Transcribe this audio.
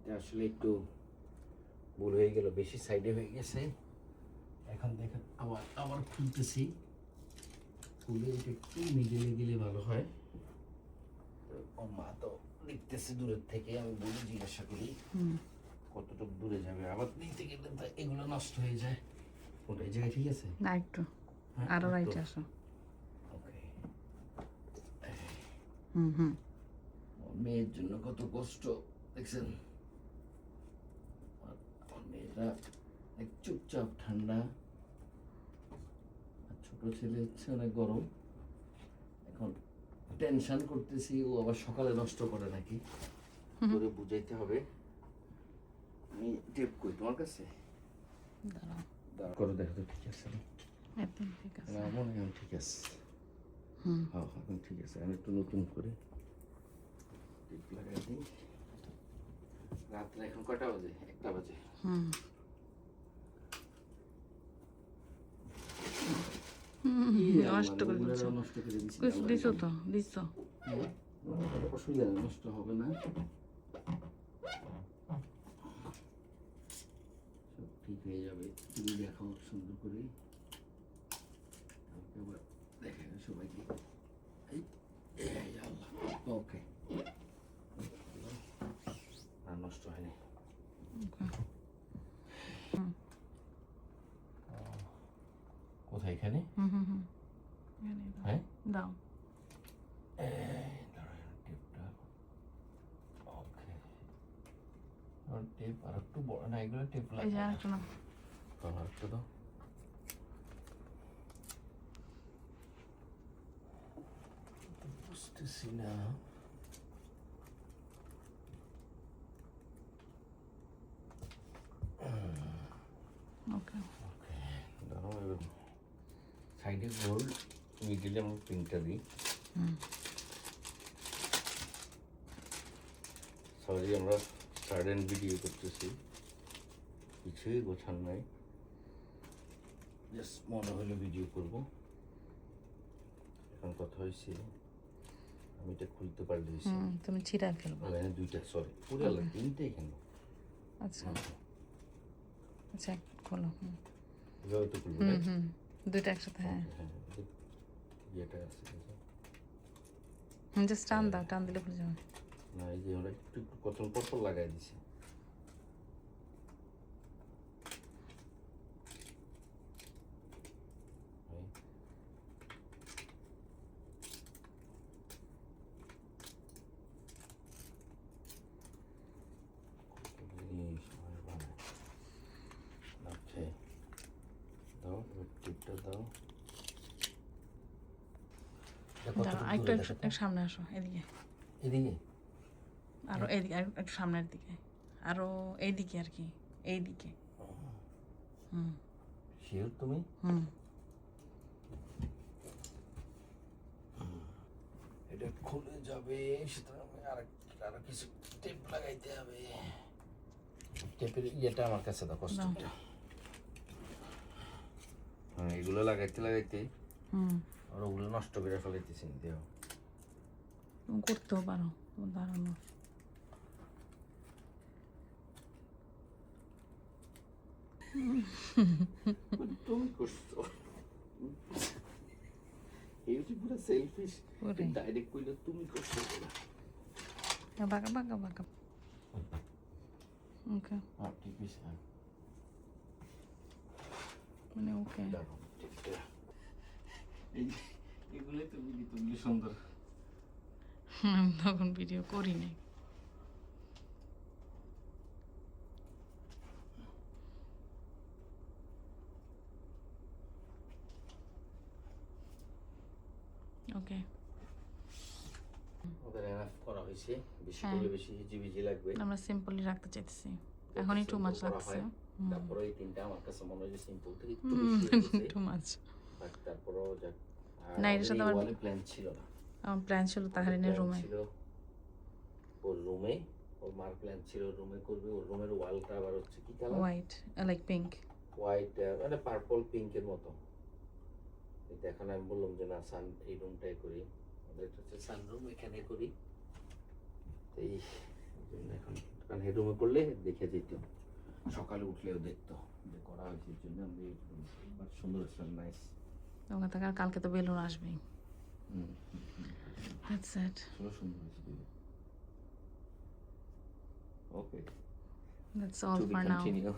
এটা আসলে একটু ভুল হয়ে গেল, বেশি সাইডে হয়ে গেছে। এখন দেখেন আবার আবার খুলতেছি, খুলে এটা একটু মিডিলে গেলে ভালো হয়। ও মা তো দেখতেছে দূরের থেকে, আমি বলি জিজ্ঞাসা করি কতটুকু দূরে যাবে, আবার নিতে গেলে তো এগুলো নষ্ট হয়ে যায়। ওটা এই জায়গায় ঠিক আছে না একটু আরো রাইটে আসো। ওকে। হুম। মেয়ের জন্য কত কষ্ট দেখছেন, আমার মেয়েরা চুপচাপ ঠান্ডা, আর ছোট ছেলে হচ্ছে অনেক গরম। এখন টেনশন করতেছি ও আবার সকালে নষ্ট করে নাকি, করে বুঝাইতে হবে। আমি টেপ কই তোমার কাছে, দাঁড়াও করে দেখো তো ঠিক আছে না? একদম ঠিক আছে। না মনে হয় ঠিক আছে। হ্যাঁ এখন ঠিক আছে। আমি একটু নতুন করে টিপ লাগাই দিই। রাত্রে এখন কয়টা বাজে? 1টা বাজে। নষ্ট করে দিচ্ছ। নষ্ট করে দিছি। দিছো তো দিছো। অসুবিধা নেই, নষ্ট হবে না, সব ঠিক হয়ে যাবে। তুমি দেখো সুন্দর করে, এবার দেখে সবাইকে। ওকে, আর নষ্ট হয়নি। কোথায়? এখানে? হ্যাঁ দাও। টেপটা ওকে। আর টেপ আর একটু বড় না, এগুলো টেপ এই লাগে যে না। আরেকটা নাও। আর একটা দাও। বুঝতেছি না। ওকে ওকে দাঁড়াও, এবার সাইডে গোল্ড, মিডিলে আমরা পিনটা দিই। সরি আমরা সাডেন ভিডিও করতেছি, কিছুই গোছান নাই, জাস্ট মনে হলো ভিডিও করব। এখন কথা হয়েছে আমি এটা খুলতে পারলে তুমি ছিঁড়া ফেলবো। এখানে 2টা, সরি পুরো 3টে এখানে। আচ্ছা আচ্ছা খোলো। এভাবে তো খুলবো, দুইটা একসাথে। হ্যাঁ ইয়েটা আছে জাস্ট টান দাও, টান দিলে খুলে যাবে। না, এই যে আমরা একটু একটু কতন পরপর লাগাই দিছি। দাও টিপটা দাও। একটু সামনে আসো, এদিকে এদিকে আরো, এদিকে একটু সামনের দিকে, আরো এইদিকে আর কি, এইদিকে। শিওর তুমি? এটা খুলে যাবে, সুতরাং আরো কিছু টেপ লাগাইতে হবে। টেপের ইয়েটা আমার কাছে দাও, কষ্টটা। হ্যাঁ এগুলো লাগাইতে লাগাইতে আর ওগুলো নষ্ট করে ফেলাইতেছি। দেও তুমি করতেও পারো, দাঁড়ানো। তুমি করছো, এই পুরো সেলফিশ। ডাইরেক্ট কইলে তুমি করছো। বাঁকা বাঁকা বাঁকা। ওকে হ্যাঁ ঠিক আছে। মানে ওকে, এগুলোই তো তুমি সুন্দর। আমি তখন ভিডিও করি নাই। ওকে ওদের এনাফ করা হয়েছে, বেশি করলে বেশি হিজিবিজি লাগবে। আমরা সিম্পলি রাখতে চাইতেছি, এখনই টু মাচ লাগছে। তারপরে এই 3টা আমার কাছে মনে হয় যে সিম্পল থেকে একটু বেশি হয়েছে, টু মাচ। বাট তারপরেও যাক। না এর সাথে আমার প্ল্যান ছিল না। আমার প্ল্যান ছিল তাহরিনের রুমে, ছিল ওর রুমে, ওর মার প্ল্যান ছিল রুমে করবে। ওর রুমের ওয়ালটা আবার হচ্ছে কি colour? White, like pink. White মানে পার্পল পিঙ্কের মতো। এখন আমি বললাম যে না সান এই রুমটাই করি, আমাদের হচ্ছে সানরুম এখানে করি। এই জন্য এখন কারণ হেডরুমে করলে দেখে যেত, সকালে উঠলেও দেখতো যে করা হয়েছে, এর জন্য আমি বাট সুন্দর নাইস। ওখান থেকে আর কালকে তো বেলুন আসবেই। That's it. সুন্দর হয়েছে। ওকে, That's all to be for now. continue.